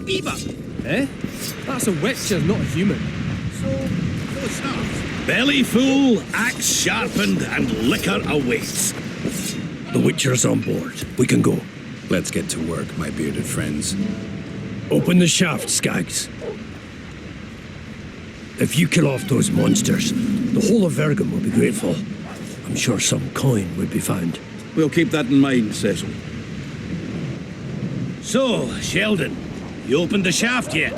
beaver. Eh? That's a witcher, not a human. So, full of stars. Belly full, axe sharpened, and liquor awaits. The Witcher's on board. We can go. Let's get to work, my bearded friends. Open the shaft, Skags. If you kill off those monsters, the whole of Vergum will be grateful. I'm sure some coin would be found. We'll keep that in mind, Cecil. So, Sheldon, you opened the shaft yet?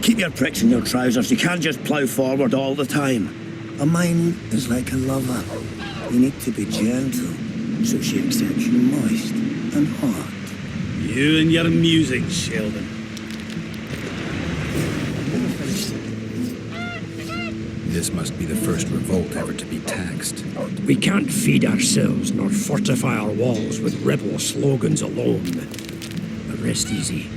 Keep your pricks in your trousers. You can't just plough forward all the time. A mine is like a lover. You need to be gentle, so she accepts you moist and hot. You and your musings, Sheldon. This must be the first revolt ever to be taxed. We can't feed ourselves nor fortify our walls with rebel slogans alone. But rest easy.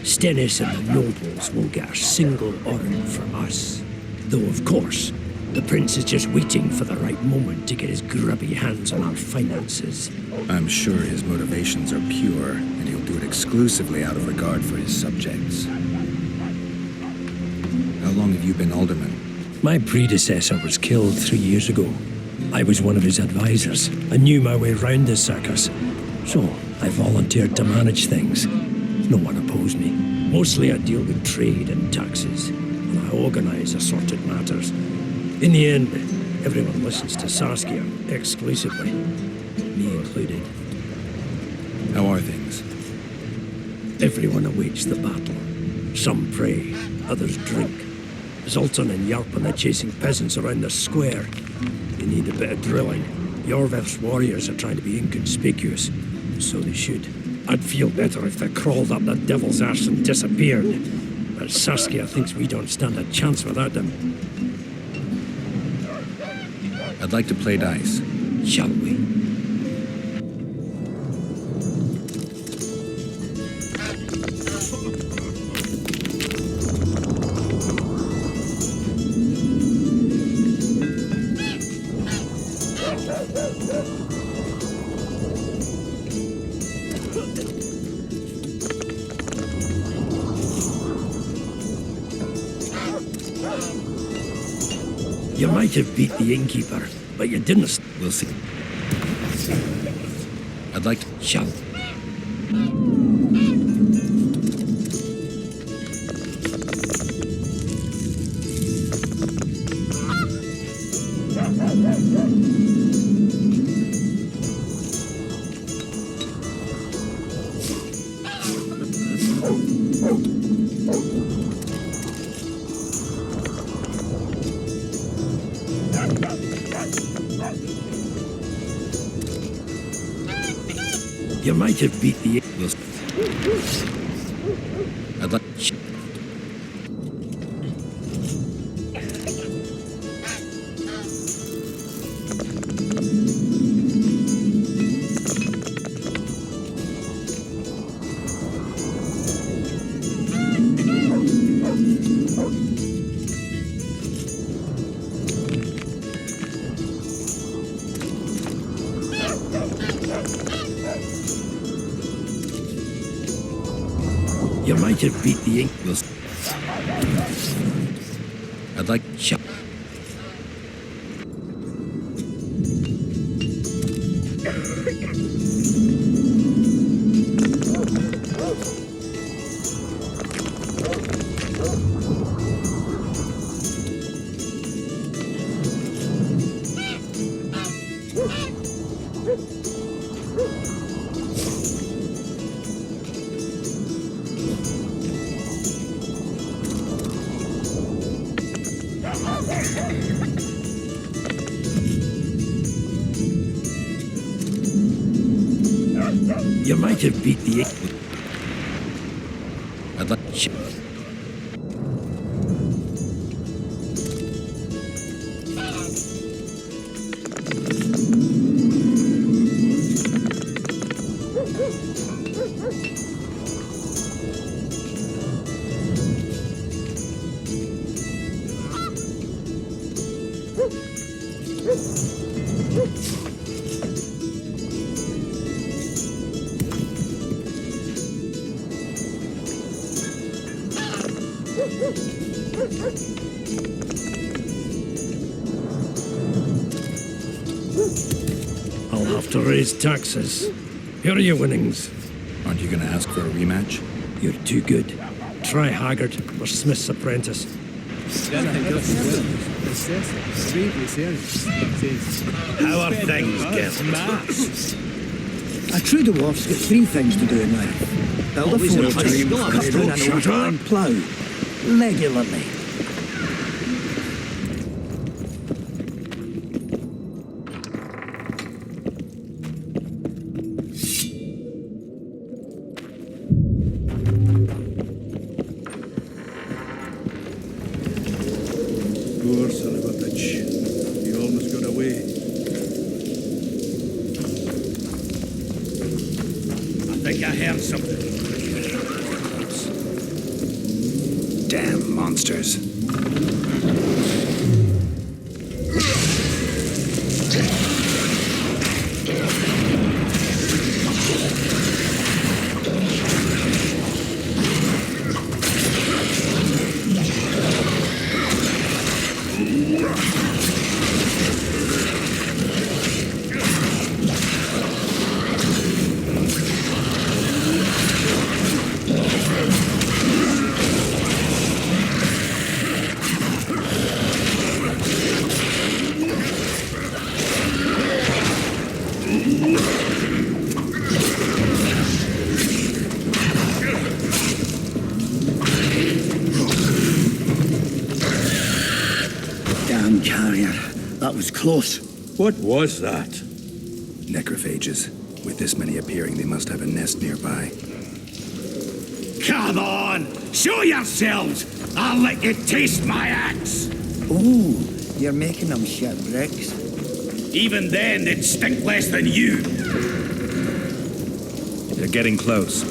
Stennis and the nobles won't get a single oren from us. Though, of course, the prince is just waiting for the right moment to get his grubby hands on our finances. I'm sure his motivations are pure, and he'll do it exclusively out of regard for his subjects. How long have you been alderman? My predecessor was killed 3 years ago. I was one of his advisors. I knew my way round this circus, so I volunteered to manage things. No one opposed me. Mostly I deal with trade and taxes, and I organize assorted matters. In the end, everyone listens to Saskia exclusively, me included. How are things? Everyone awaits the battle. Some pray, others drink. Zoltan and Yarpan are chasing peasants around the square. They need a bit of drilling. Yorveth's warriors are trying to be inconspicuous, so they should. I'd feel better if they crawled up the devil's arse and disappeared. But Saskia thinks we don't stand a chance without them. I'd like to play dice. Shall we? You might have beat the innkeeper, but you didn't. We'll see. I'd like to... Shall. You might have beat the... I'd like... You might have beat the ink. I'd like... Shut. You might have beat the... I'd like... I'll have to raise taxes. Here are your winnings. Aren't you gonna ask for a rematch? You're too good. Try Haggard or Smith's apprentice. How are things, Gert? A true dwarf's got three things to do in life. Build a fortress, cut down an altar, and plough. Regularly. Poor son of a bitch. He almost got away. I think I heard something. Damn monsters. Damn carrier. That was close. What was that? Necrophages. With this many appearing, they must have a nest nearby. Come on! Show yourselves! I'll let you taste my axe! Oh, you're making them shipwrecks. Even then, they'd stink less than you! They're getting close.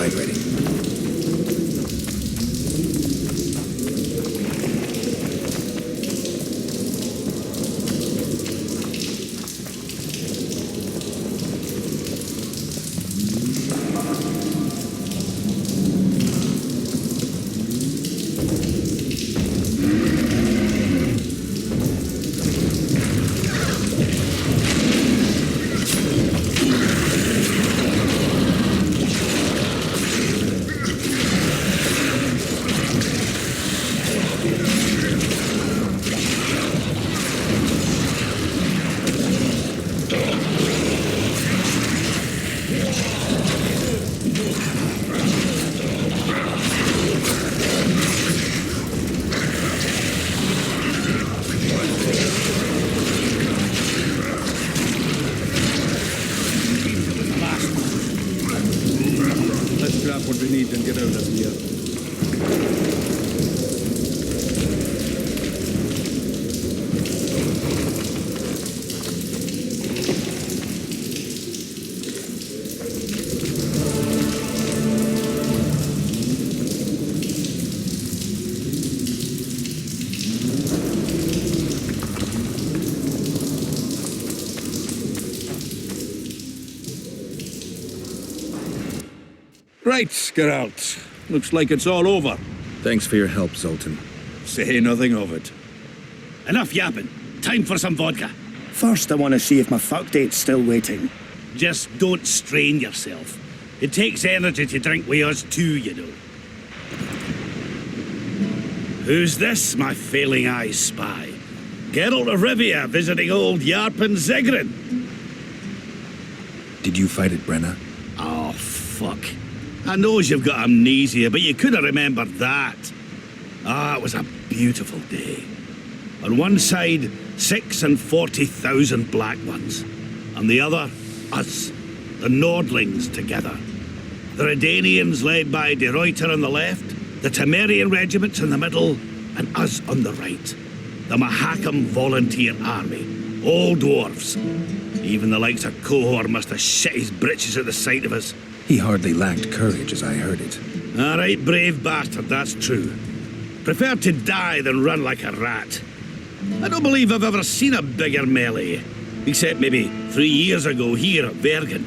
ride ready. Let's grab what we need and get out of here. Right, Geralt. Looks like it's all over. Thanks for your help, Zoltan. Say nothing of it. Enough yapping. Time for some vodka. First, I want to see if my fuck date's still waiting. Just don't strain yourself. It takes energy to drink with us too, you know. Who's this, my failing eyes spy? Geralt of Rivia visiting old Yarpen Zigrin. Did you fight at Brenna? Oh, fuck. I knows you've got amnesia, but you couldn't remember that. Ah, it was a beautiful day. On one side, 46,000 black ones. On the other, us, the Nordlings together. The Redanians led by De Ruyter on the left, the Temerian regiments in the middle, and us on the right. The Mahakam Volunteer Army, all dwarves. Even the likes of Cohor must have shit his britches at the sight of us. He hardly lacked courage as I heard it. All right, brave bastard, that's true. Prefer to die than run like a rat. I don't believe I've ever seen a bigger melee, except maybe 3 years ago here at Bergen.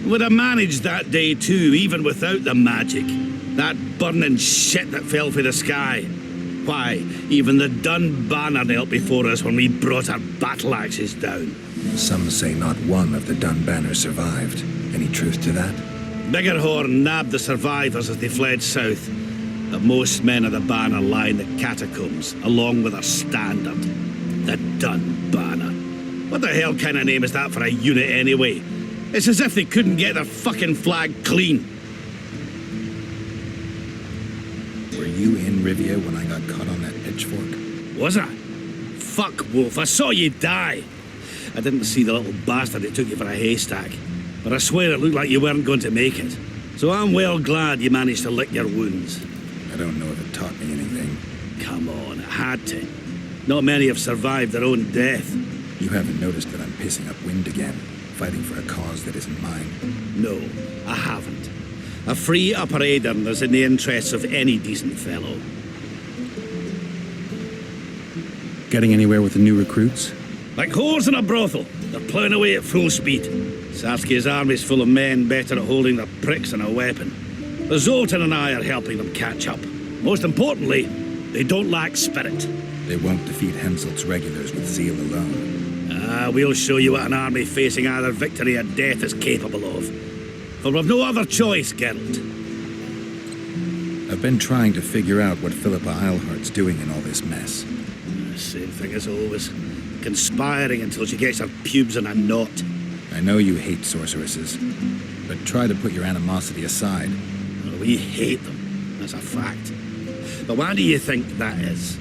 Would have managed that day too, even without the magic. That burning shit that fell from the sky. Why, even the Dun banner knelt before us when we brought our battle axes down. Some say not one of the Dun banners survived. Any truth to that? Biggerhorn nabbed the survivors as they fled south. But most men of the banner lie in the catacombs, along with their standard. The Dun banner. What the hell kind of name is that for a unit anyway? It's as if they couldn't get their fucking flag clean. Were you in Rivia when I got caught on that pitchfork? Was I? Fuck, Wolf, I saw you die. I didn't see the little bastard that took you for a haystack. But I swear it looked like you weren't going to make it. So I'm well glad you managed to lick your wounds. I don't know if it taught me anything. Come on, it had to. Not many have survived their own death. You haven't noticed that I'm pissing up wind again, fighting for a cause that isn't mine. No, I haven't. A free Upper Aedirn is in the interests of any decent fellow. Getting anywhere with the new recruits? Like whores in a brothel, they're ploughing away at full speed. Sarski's army's full of men better at holding their pricks than a weapon. The Zoltan and I are helping them catch up. Most importantly, they don't lack spirit. They won't defeat Henselt's regulars with zeal alone. We'll show you what an army facing either victory or death is capable of. For we've no other choice, Geralt. I've been trying to figure out what Philippa Eilhart's doing in all this mess. Same thing as always. Conspiring until she gets her pubes in a knot. I know you hate sorceresses, but try to put your animosity aside. Well, we hate them, that's a fact. But why do you think that is?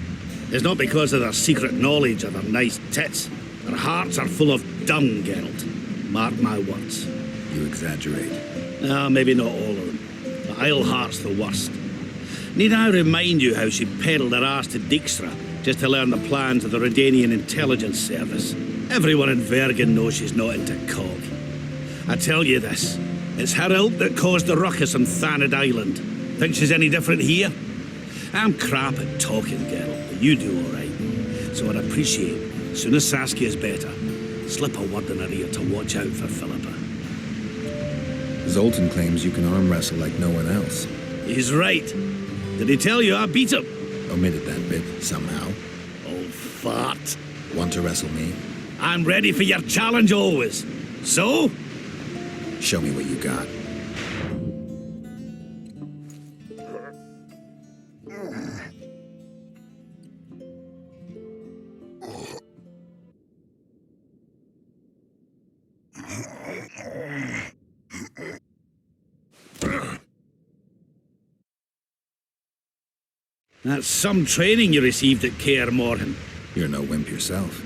It's not because of their secret knowledge or their nice tits. Their hearts are full of dung, Geralt. Mark my words. You exaggerate. Maybe not all of them. But Eilhart's the worst. Need I remind you how she peddled her ass to Dijkstra just to learn the plans of the Redanian intelligence service? Everyone in Bergen knows she's not into cock. I tell you this, It's her ilk that caused the ruckus on Thanad Island. Think she's any different here? I'm crap at talking, girl, but you do all right. So I'd appreciate, as soon as Saskia's better, slip a word in her ear to watch out for Philippa. Zoltan claims you can arm wrestle like no one else. He's right. Did he tell you I beat him? Omitted that bit, somehow. Old fart. Want to wrestle me? I'm ready for your challenge always. So? Show me what you got. That's some training you received at Kaer Morhen. You're no wimp yourself.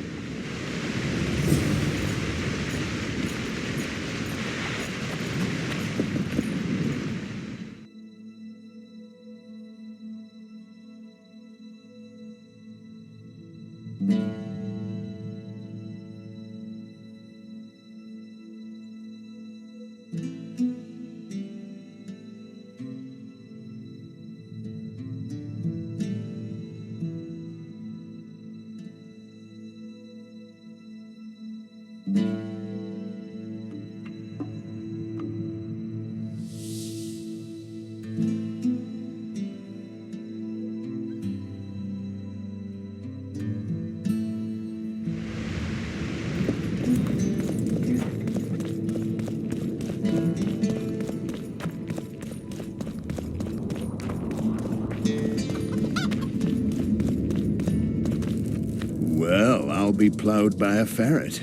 Well, I'll be plowed by a ferret.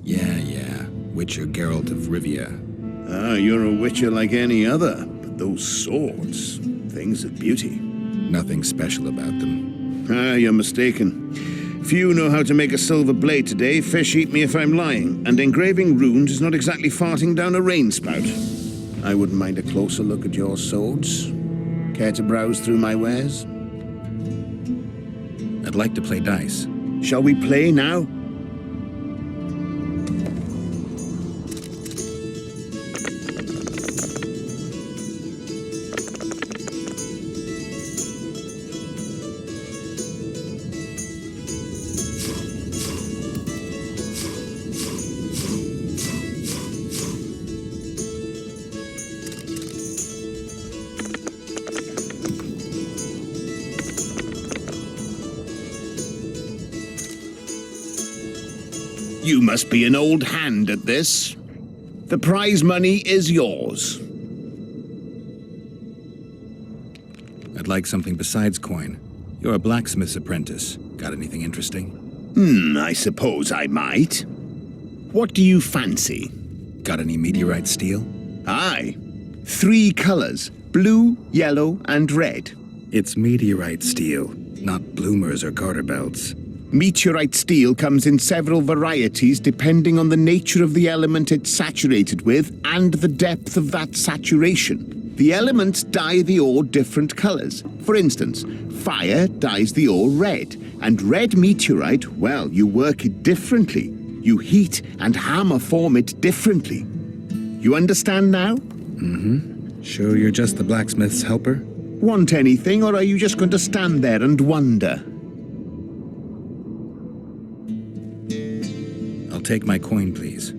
Yeah. Witcher Geralt of Rivia. Ah, you're a witcher like any other, but those swords, things of beauty. Nothing special about them. Ah, you're mistaken. Few know how to make a silver blade today, fish eat me if I'm lying, and engraving runes is not exactly farting down a rain spout. I wouldn't mind a closer look at your swords. Care to browse through my wares? I'd like to play dice. Shall we play now? You must be an old hand at this. The prize money is yours. I'd like something besides coin. You're a blacksmith's apprentice. Got anything interesting? I suppose I might. What do you fancy? Got any meteorite steel? Aye. 3 colors, blue, yellow, and red. It's meteorite steel, not bloomers or garter belts. Meteorite steel comes in several varieties depending on the nature of the element it's saturated with and the depth of that saturation. The elements dye the ore different colors. For instance, fire dyes the ore red, and red meteorite, well, you work it differently. You heat and hammer form it differently. You understand now? Sure you're just the blacksmith's helper? Want anything, or are you just going to stand there and wonder? I'll take my coin, please.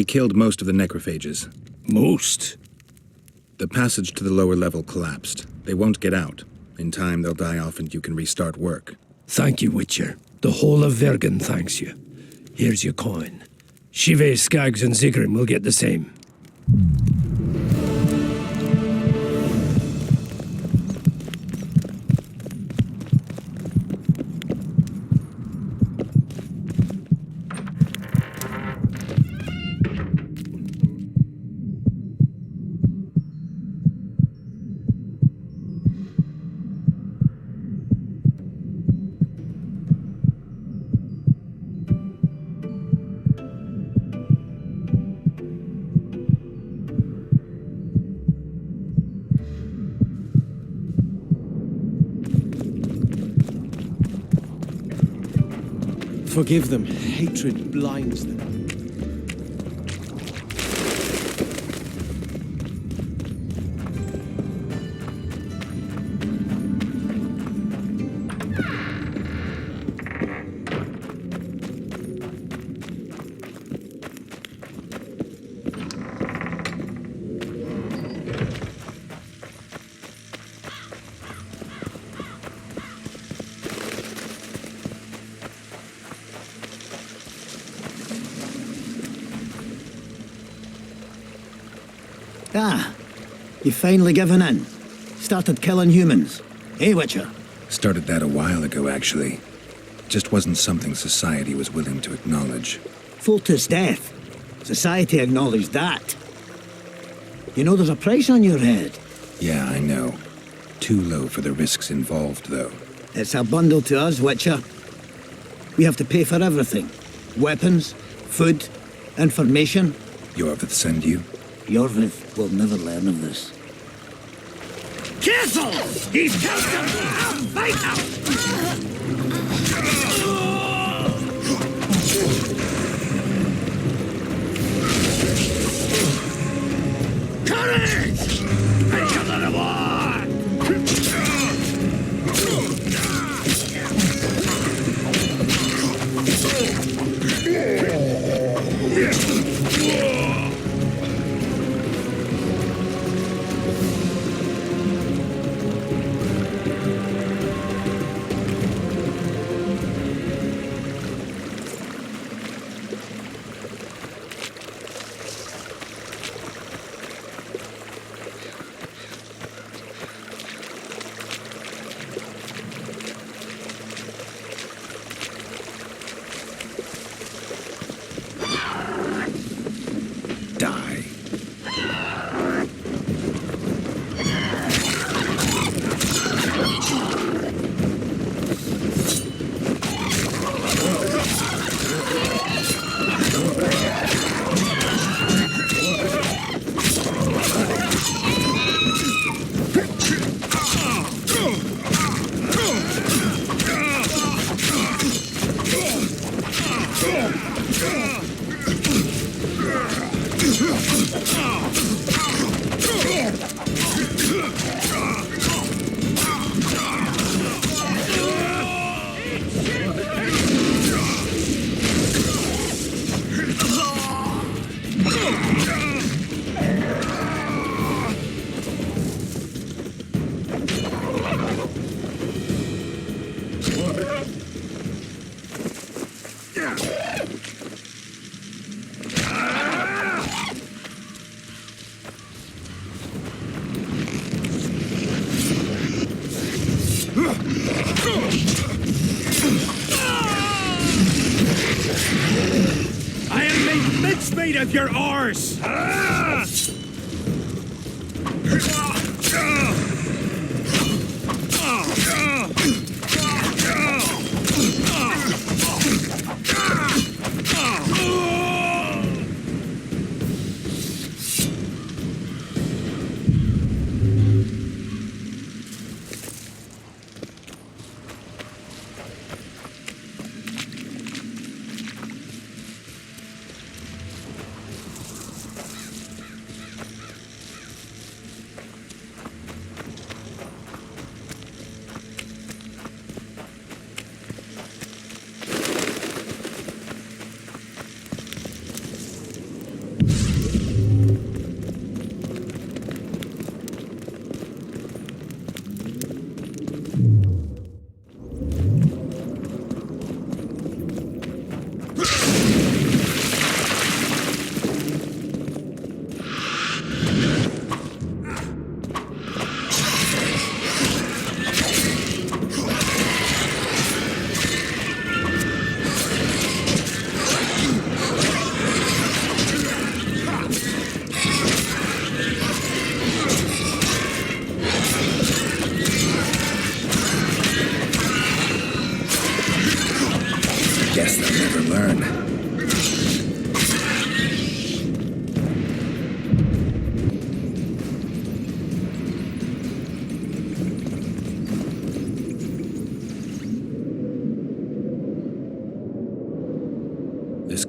We killed most of the necrophages. Most? The passage to the lower level collapsed. They won't get out. In time, they'll die off and you can restart work. Thank you, Witcher. The whole of Vergen thanks you. Here's your coin. Shive, Skaggs, and Zigrim will get the same. Forgive them. Hatred blinds them. Ah, you've finally given in. Started killing humans. Eh, Witcher? Started that a while ago, actually. Just wasn't something society was willing to acknowledge. Foltest's death. Society acknowledged that. You know there's a price on your head. Yeah, I know. Too low for the risks involved, though. It's a bundle to us, Witcher. We have to pay for everything. Weapons, food, information. Jorvith send you? Jorvith will never learn of this. Careful! He's killed him! Fight now! Courage! Make a little one! I am made mincemeat of your arse!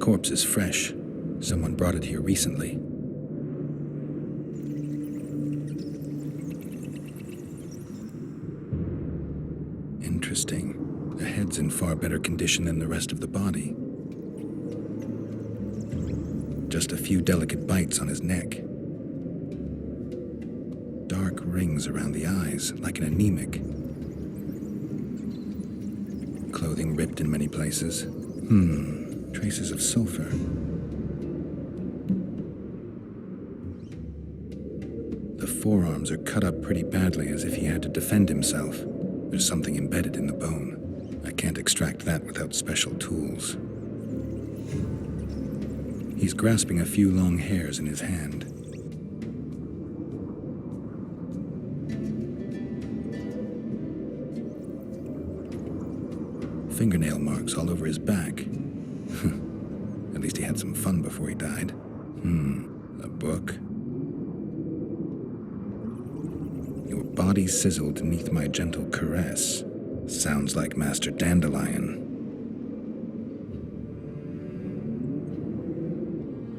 corpse is fresh. Someone brought it here recently. Interesting. The head's in far better condition than the rest of the body. Just a few delicate bites on his neck. Dark rings around the eyes, like an anemic. Clothing ripped in many places. Traces of sulfur. The forearms are cut up pretty badly, as if he had to defend himself. There's something embedded in the bone. I can't extract that without special tools. He's grasping a few long hairs in his hand. Fingernail marks all over his back. At least he had some fun before he died. A book. Your body sizzled beneath my gentle caress. Sounds like Master Dandelion.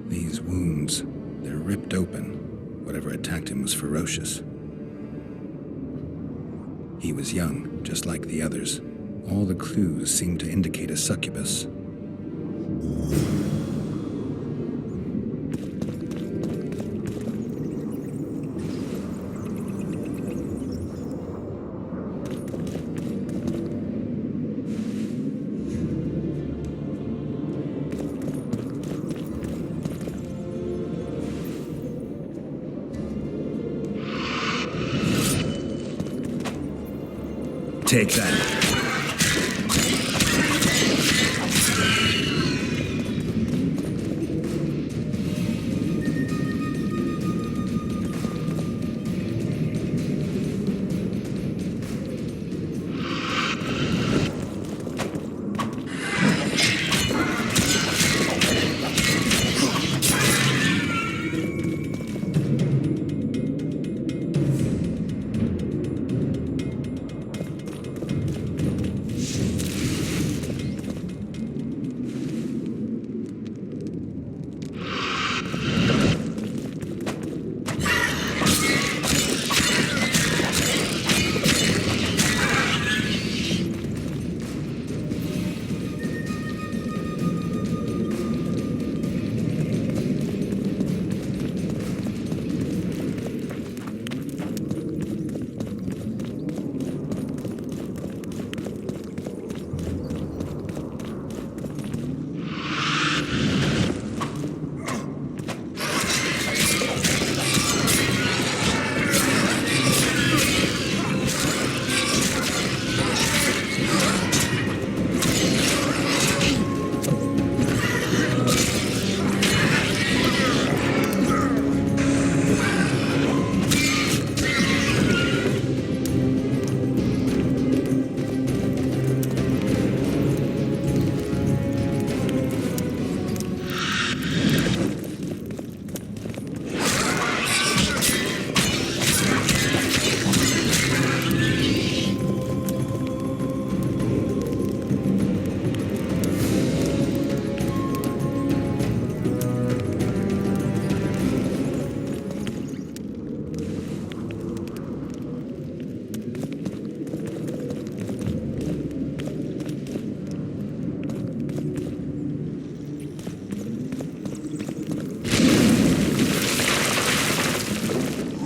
These wounds, they're ripped open. Whatever attacked him was ferocious. He was young, just like the others. All the clues seemed to indicate a succubus. Take that.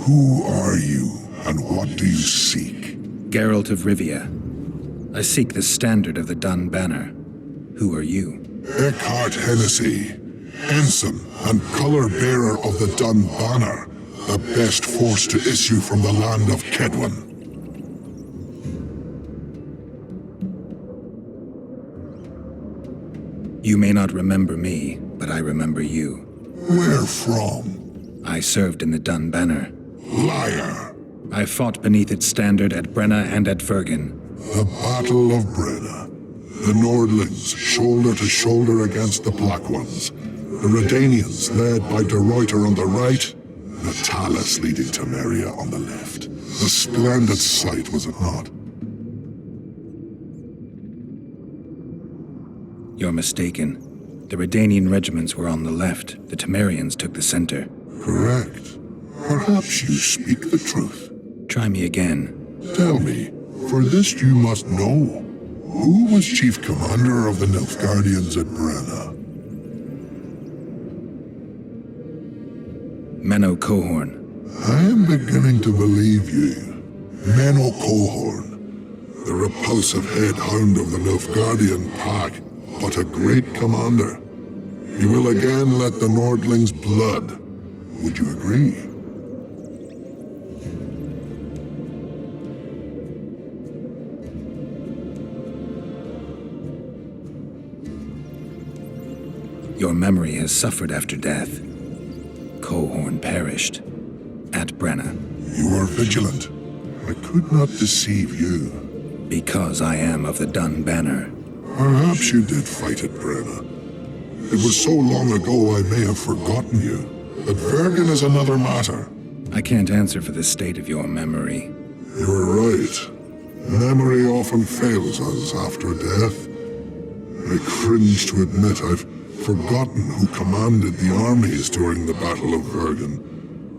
Who are you, and what do you seek? Geralt of Rivia. I seek the standard of the Dun Banner. Who are you? Eckhart Hennessy, ensign and color-bearer of the Dun Banner, the best force to issue from the land of Kedwen. You may not remember me, but I remember you. Where from? I served in the Dun Banner. Liar! I fought beneath its standard at Brenna and at Vergen. The Battle of Brenna. The Nordlings, shoulder to shoulder against the Black Ones. The Redanians, led by De Ruyter on the right. The Talus leading Temeria on the left. A splendid sight, was it not? You're mistaken. The Redanian regiments were on the left. The Temerians took the center. Correct. Perhaps you speak the truth. Try me again. Tell me, for this you must know. Who was chief commander of the Nilfgaardians at Brenna? Menno Cohorn. I am beginning to believe you. Menno Cohorn, the repulsive head hound of the Nilfgaardian pack, but a great commander. You will again let the Nordlings' blood. Would you agree? Your memory has suffered after death. Cohorn perished. At Brenna. You are vigilant. I could not deceive you. Because I am of the Dun Banner. Perhaps you did fight at Brenna. It was so long ago I may have forgotten you. But Vergen is another matter. I can't answer for the state of your memory. You're right. Memory often fails us after death. I cringe to admit I've forgotten who commanded the armies during the Battle of Vergen.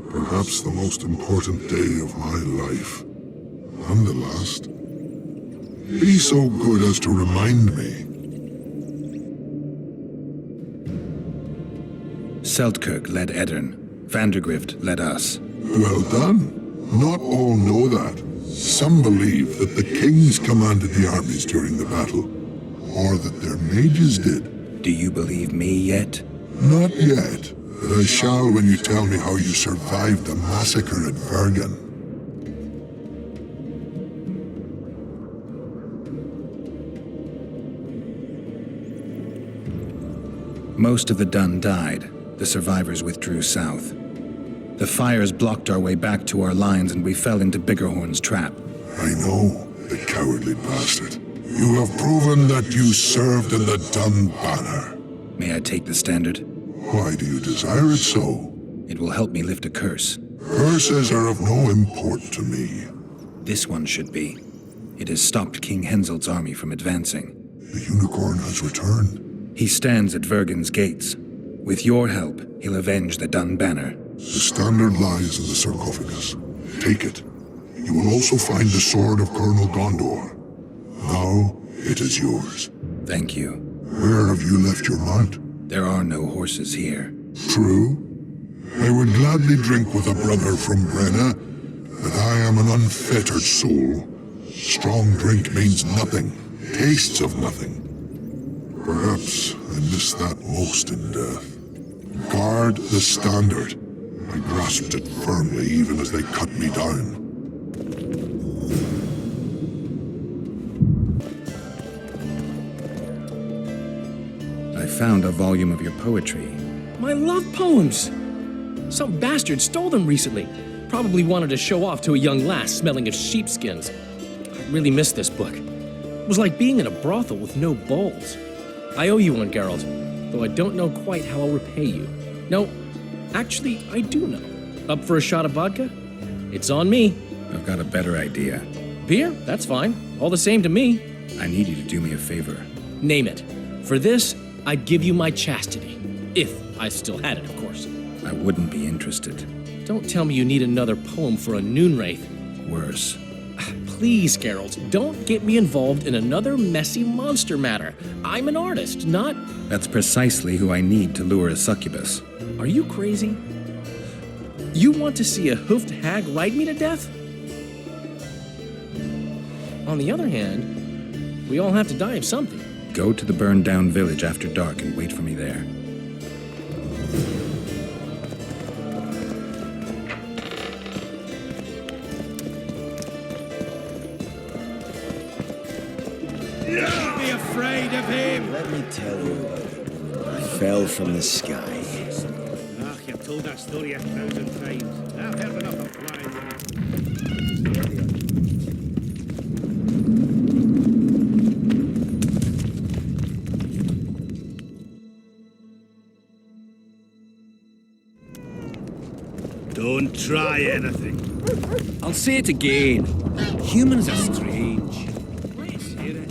Perhaps the most important day of my life. And the last. Be so good as to remind me. Seltkirk led Eddern. Vandergrift led us. Well done. Not all know that. Some believe that the kings commanded the armies during the battle, or that their mages did. Do you believe me yet? Not yet, but I shall when you tell me how you survived the massacre at Vergen. Most of the Dun died. The survivors withdrew south. The fires blocked our way back to our lines and we fell into Biggerhorn's trap. I know, the cowardly bastard. You have proven that you served in the Dun Banner. May I take the standard? Why do you desire it so? It will help me lift a curse. Curses are of no import to me. This one should be. It has stopped King Henselt's army from advancing. The unicorn has returned. He stands at Vergen's gates. With your help, he'll avenge the Dun Banner. The standard lies in the sarcophagus. Take it. You will also find the sword of Colonel Gondor. Now, it is yours. Thank you. Where have you left your mount? There are no horses here. True. I would gladly drink with a brother from Brenna, but I am an unfettered soul. Strong drink means nothing, tastes of nothing. Perhaps I miss that most in death. Guard the standard. I grasped it firmly even as they cut me down. I found a volume of your poetry. My love poems! Some bastard stole them recently. Probably wanted to show off to a young lass smelling of sheepskins. I really miss this book. It was like being in a brothel with no bowls. I owe you one, Geralt, though I don't know quite how I'll repay you. No, actually, I do know. Up for a shot of vodka? It's on me. I've got a better idea. Beer? That's fine. All the same to me. I need you to do me a favor. Name it. For this, I'd give you my chastity. If I still had it, of course. I wouldn't be interested. Don't tell me you need another poem for a Noonwraith. Worse. Please, Geralt, don't get me involved in another messy monster matter. I'm an artist, not... That's precisely who I need to lure a succubus. Are you crazy? You want to see a hoofed hag ride me to death? On the other hand, we all have to die of something. Go to the burned-down village after dark and wait for me there. Don't be afraid of him! Let me tell you about the woman who fell from the sky. Ah, you've told that story 1,000 times. I've heard enough of flying. Don't try anything. I'll say it again. Humans are strange. Let's hear it.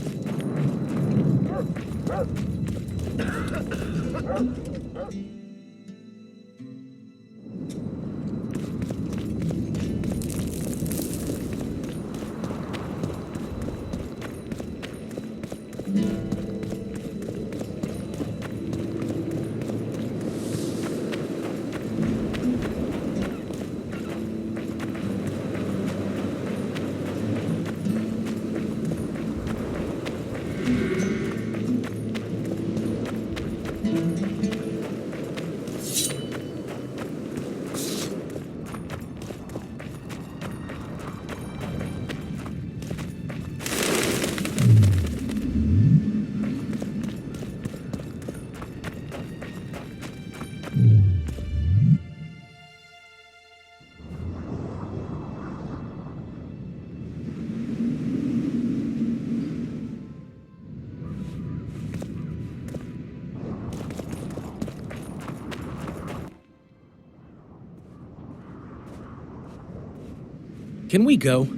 Can we go?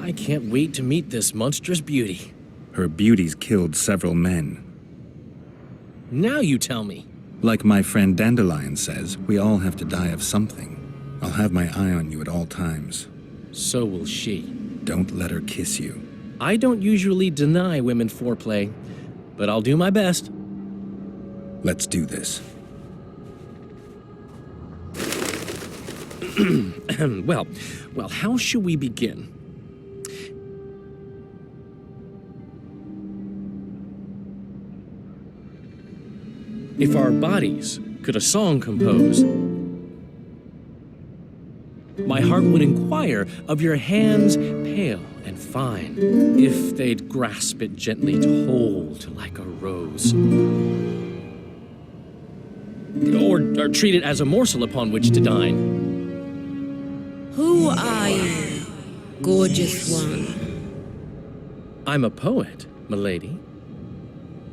I can't wait to meet this monstrous beauty. Her beauty's killed several men. Now you tell me. Like my friend Dandelion says, we all have to die of something. I'll have my eye on you at all times. So will she. Don't let her kiss you. I don't usually deny women foreplay, but I'll do my best. Let's do this. Well, how should we begin? If our bodies could a song compose, my heart would inquire of your hands pale and fine, if they'd grasp it gently to hold like a rose. Or treat it as a morsel upon which to dine. Who are you, gorgeous one? I'm a poet, milady.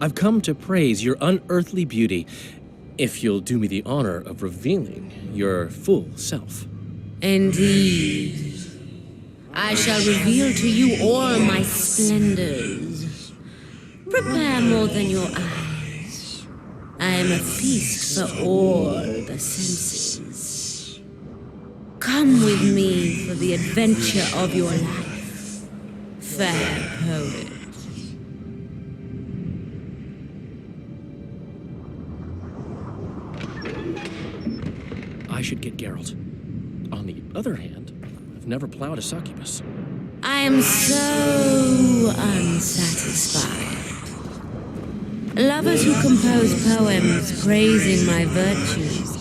I've come to praise your unearthly beauty, if you'll do me the honor of revealing your full self. Indeed. I shall reveal to you all my splendors. Prepare more than your eyes. I am a feast for all the senses. Come with me for the adventure of your life, fair poet. I should get Geralt. On the other hand, I've never plowed a succubus. I am so unsatisfied. Lovers who compose poems praising my virtues.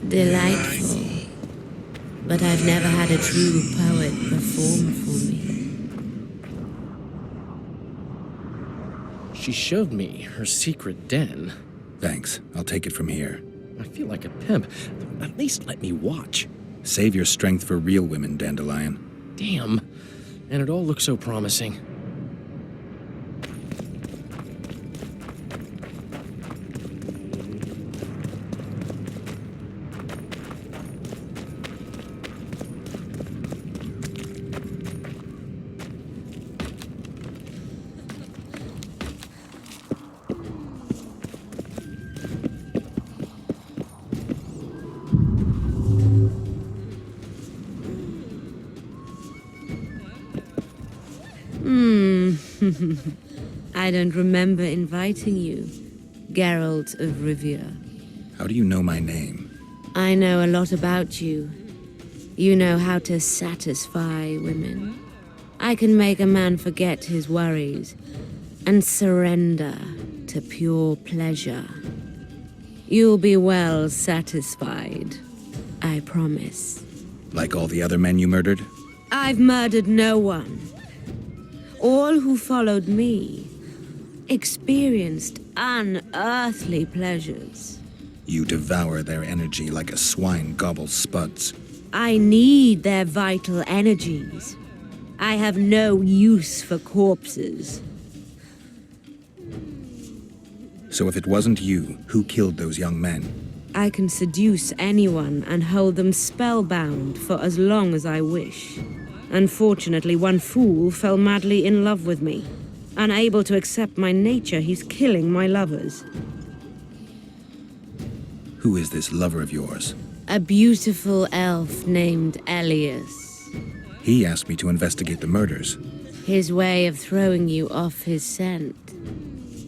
Delightful. But I've never had a true poet perform for me. She showed me her secret den. Thanks. I'll take it from here. I feel like a pimp. At least let me watch. Save your strength for real women, Dandelion. Damn. And it all looks so promising. I don't remember inviting you, Geralt of Rivia. How do you know my name? I know a lot about you. You know how to satisfy women. I can make a man forget his worries and surrender to pure pleasure. You'll be well satisfied, I promise. Like all the other men you murdered? I've murdered no one. All who followed me experienced unearthly pleasures. You devour their energy like a swine gobbles spuds. I need their vital energies. I have no use for corpses. So if it wasn't you, who killed those young men? I can seduce anyone and hold them spellbound for as long as I wish. Unfortunately, one fool fell madly in love with me. Unable to accept my nature, he's killing my lovers. Who is this lover of yours? A beautiful elf named Elias. He asked me to investigate the murders. His way of throwing you off his scent.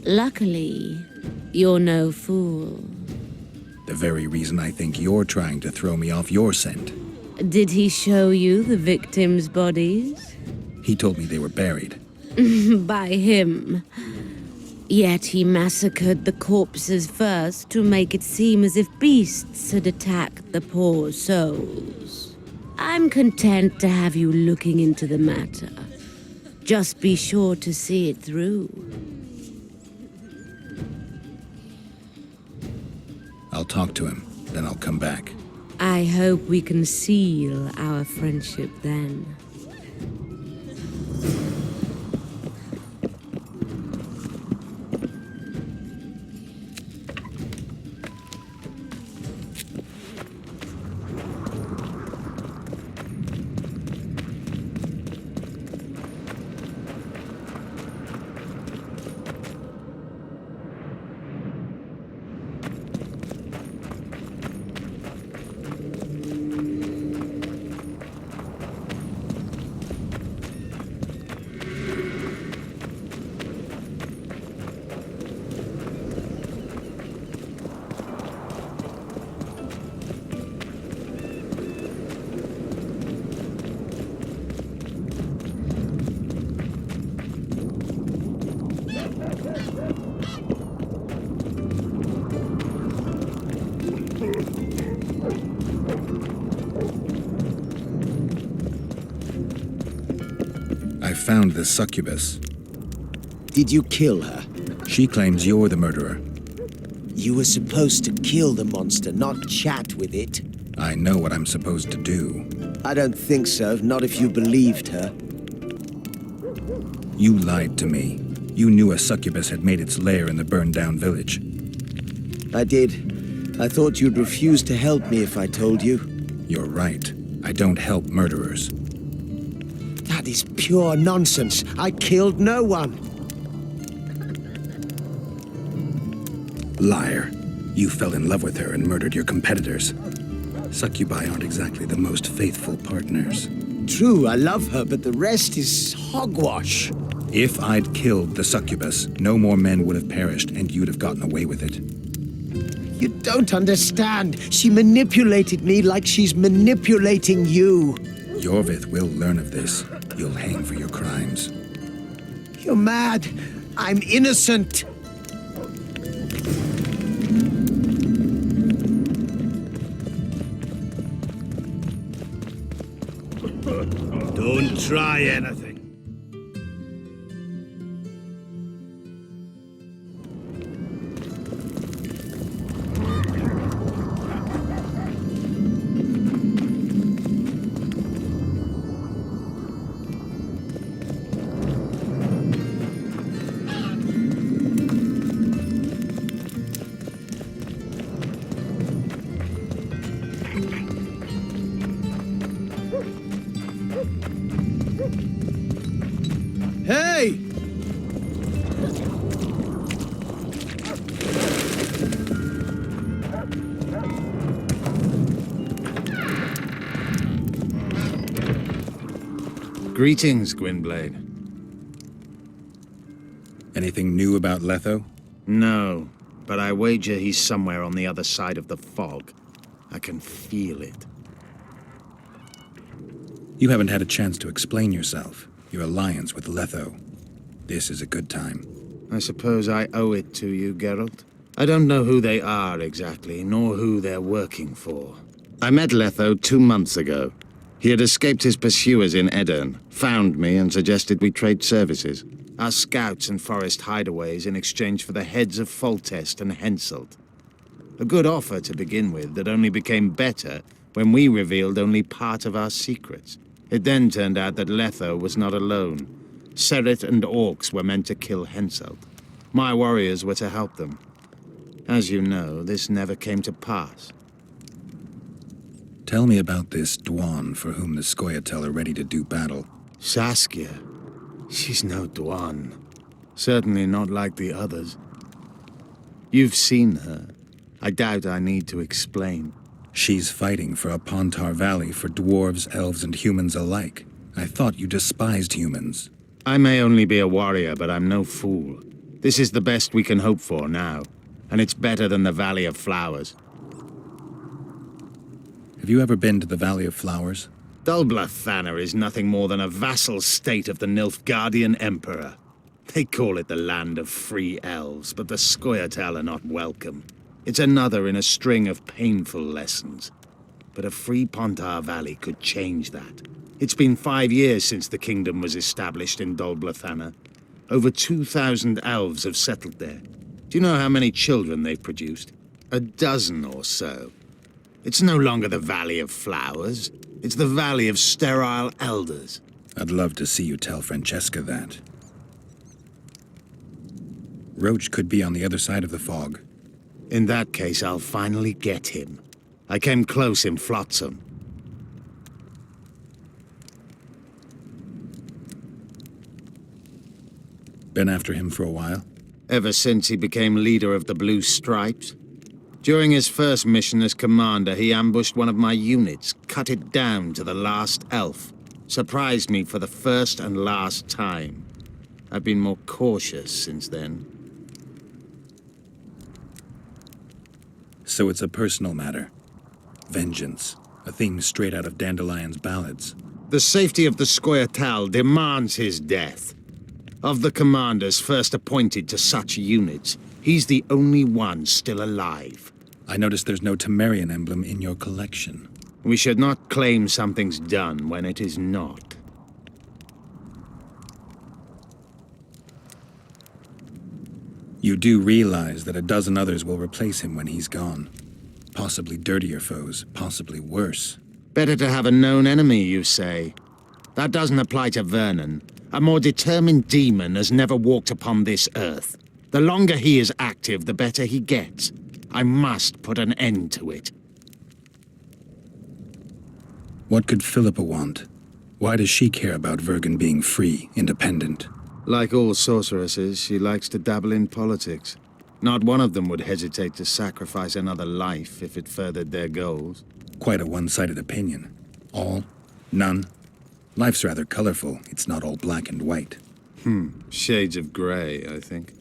Luckily, you're no fool. The very reason I think you're trying to throw me off your scent. Did he show you the victims' bodies? He told me they were buried. By him. Yet he massacred the corpses first to make it seem as if beasts had attacked the poor souls. I'm content to have you looking into the matter. Just be sure to see it through. I'll talk to him, then I'll come back. I hope we can seal our friendship then. I found the succubus. Did you kill her? She claims you're the murderer. You were supposed to kill the monster, not chat with it. I know what I'm supposed to do. I don't think so, not if you believed her. You lied to me. You knew a succubus had made its lair in the burned-down village. I did. I thought you'd refuse to help me if I told you. You're right. I don't help murderers. That is pure nonsense. I killed no one. Liar. You fell in love with her and murdered your competitors. Succubi aren't exactly the most faithful partners. True, I love her, but the rest is hogwash. If I'd killed the succubus, no more men would have perished and you'd have gotten away with it. You don't understand. She manipulated me like she's manipulating you. Yorvith will learn of this. You'll hang for your crimes. You're mad. I'm innocent. Don't try anything. Hey! Greetings, Gwynblade. Anything new about Letho? No, but I wager he's somewhere on the other side of the fog. I can feel it. You haven't had a chance to explain yourself. Your alliance with Letho. This is a good time. I suppose I owe it to you, Geralt. I don't know who they are exactly, nor who they're working for. I met Letho 2 months ago. He had escaped his pursuers in Edirn, found me and suggested we trade services. Our scouts and forest hideaways in exchange for the heads of Foltest and Henselt. A good offer to begin with that only became better when we revealed only part of our secrets. It then turned out that Letho was not alone. Seret and orcs were meant to kill Henselt. My warriors were to help them. As you know, this never came to pass. Tell me about this Dwan for whom the Scoia'tael are ready to do battle. Saskia. She's no Dwan. Certainly not like the others. You've seen her. I doubt I need to explain. She's fighting for a Pontar Valley for dwarves, elves, and humans alike. I thought you despised humans. I may only be a warrior, but I'm no fool. This is the best we can hope for now, and it's better than the Valley of Flowers. Have you ever been to the Valley of Flowers? Dol Blathanna is nothing more than a vassal state of the Nilfgaardian Emperor. They call it the land of free elves, but the Scoia'tael are not welcome. It's another in a string of painful lessons. But a free Pontar Valley could change that. It's been 5 years since the kingdom was established in Dol Blathanna. Over 2,000 elves have settled there. Do you know how many children they've produced? 12 or so. It's no longer the Valley of Flowers. It's the Valley of Sterile Elders. I'd love to see you tell Francesca that. Roach could be on the other side of the fog. In that case, I'll finally get him. I came close in Flotsam. Been after him for a while? Ever since he became leader of the Blue Stripes. During his first mission as commander, he ambushed one of my units, cut it down to the last elf. Surprised me for the first and last time. I've been more cautious since then. So it's a personal matter. Vengeance. A theme straight out of Dandelion's ballads. The safety of the Scoia'tael demands his death. Of the commanders first appointed to such units, he's the only one still alive. I noticed there's no Temerian emblem in your collection. We should not claim something's done when it is not. You do realize that a dozen others will replace him when he's gone. Possibly dirtier foes, possibly worse. Better to have a known enemy, you say? That doesn't apply to Vernon. A more determined demon has never walked upon this earth. The longer he is active, the better he gets. I must put an end to it. What could Philippa want? Why does she care about Vergen being free, independent? Like all sorceresses, she likes to dabble in politics. Not one of them would hesitate to sacrifice another life if it furthered their goals. Quite a one-sided opinion. All? None? Life's rather colorful. It's not all black and white. Shades of grey, I think.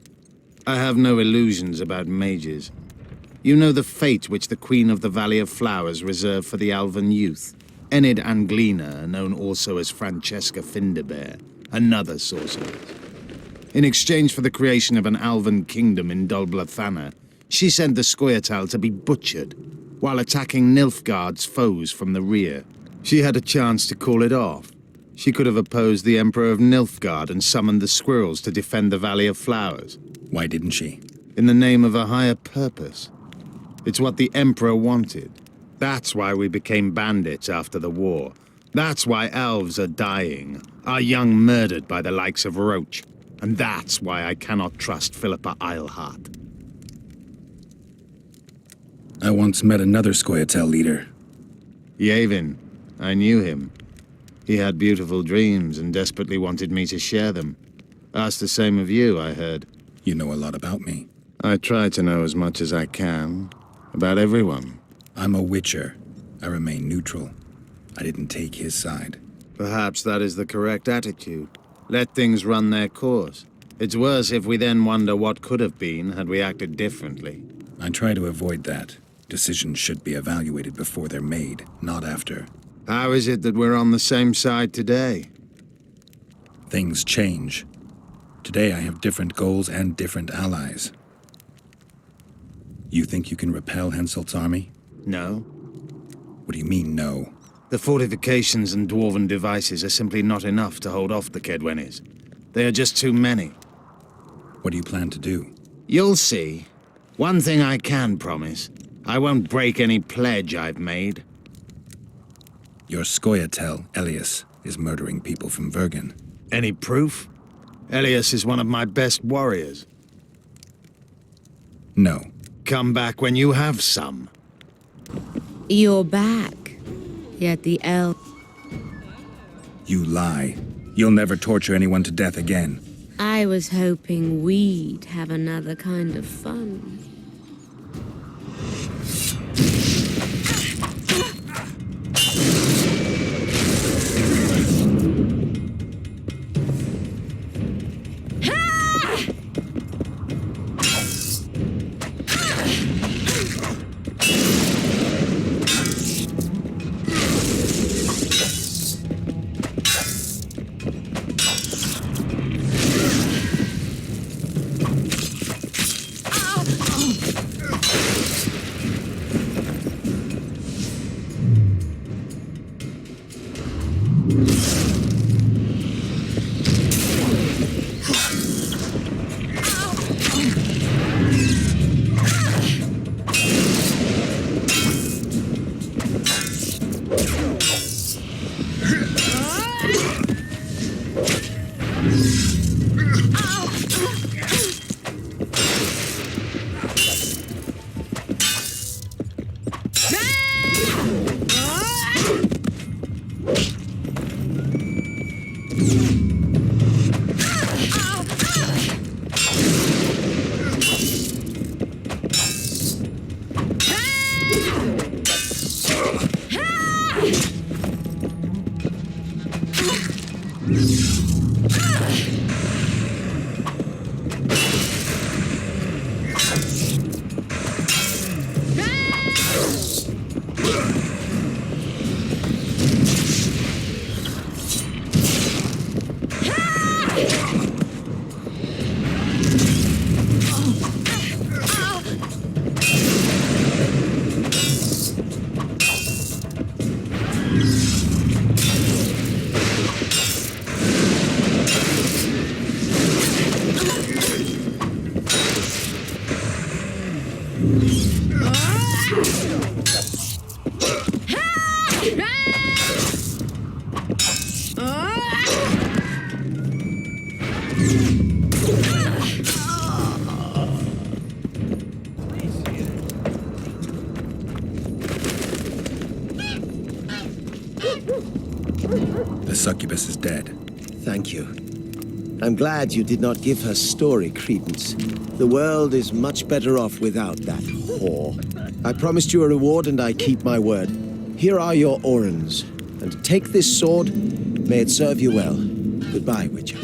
I have no illusions about mages. You know the fate which the Queen of the Valley of Flowers reserved for the Alvan youth. Enid Anglina, known also as Francesca Finderbear, another sorceress. In exchange for the creation of an Alvan kingdom in Dulblathana, she sent the Scoia'tael to be butchered, while attacking Nilfgaard's foes from the rear. She had a chance to call it off. She could have opposed the Emperor of Nilfgaard and summoned the squirrels to defend the Valley of Flowers. Why didn't she? In the name of a higher purpose. It's what the Emperor wanted. That's why we became bandits after the war. That's why elves are dying, our young murdered by the likes of Roach. And that's why I cannot trust Philippa Eilhart. I once met another Scoia'tael leader. Yavin. I knew him. He had beautiful dreams and desperately wanted me to share them. Asked the same of you, I heard. You know a lot about me. I try to know as much as I can. About everyone. I'm a witcher. I remain neutral. I didn't take his side. Perhaps that is the correct attitude. Let things run their course. It's worse if we then wonder what could have been had we acted differently. I try to avoid that. Decisions should be evaluated before they're made, not after. How is it that we're on the same side today? Things change. Today I have different goals and different allies. You think you can repel Henselt's army? No. What do you mean, no? The fortifications and dwarven devices are simply not enough to hold off the Kedwenis. They are just too many. What do you plan to do? You'll see. One thing I can promise. I won't break any pledge I've made. Your Scoia'tael, Elias, is murdering people from Vergen. Any proof? Elias is one of my best warriors. No. Come back when you have some. You're back. Yet the elf... You lie. You'll never torture anyone to death again. I was hoping we'd have another kind of fun. The succubus is dead. Thank you. I'm glad you did not give her story credence. The world is much better off without that whore. I promised you a reward and I keep my word. Here are your orans. And take this sword. May it serve you well. Goodbye, Witcher.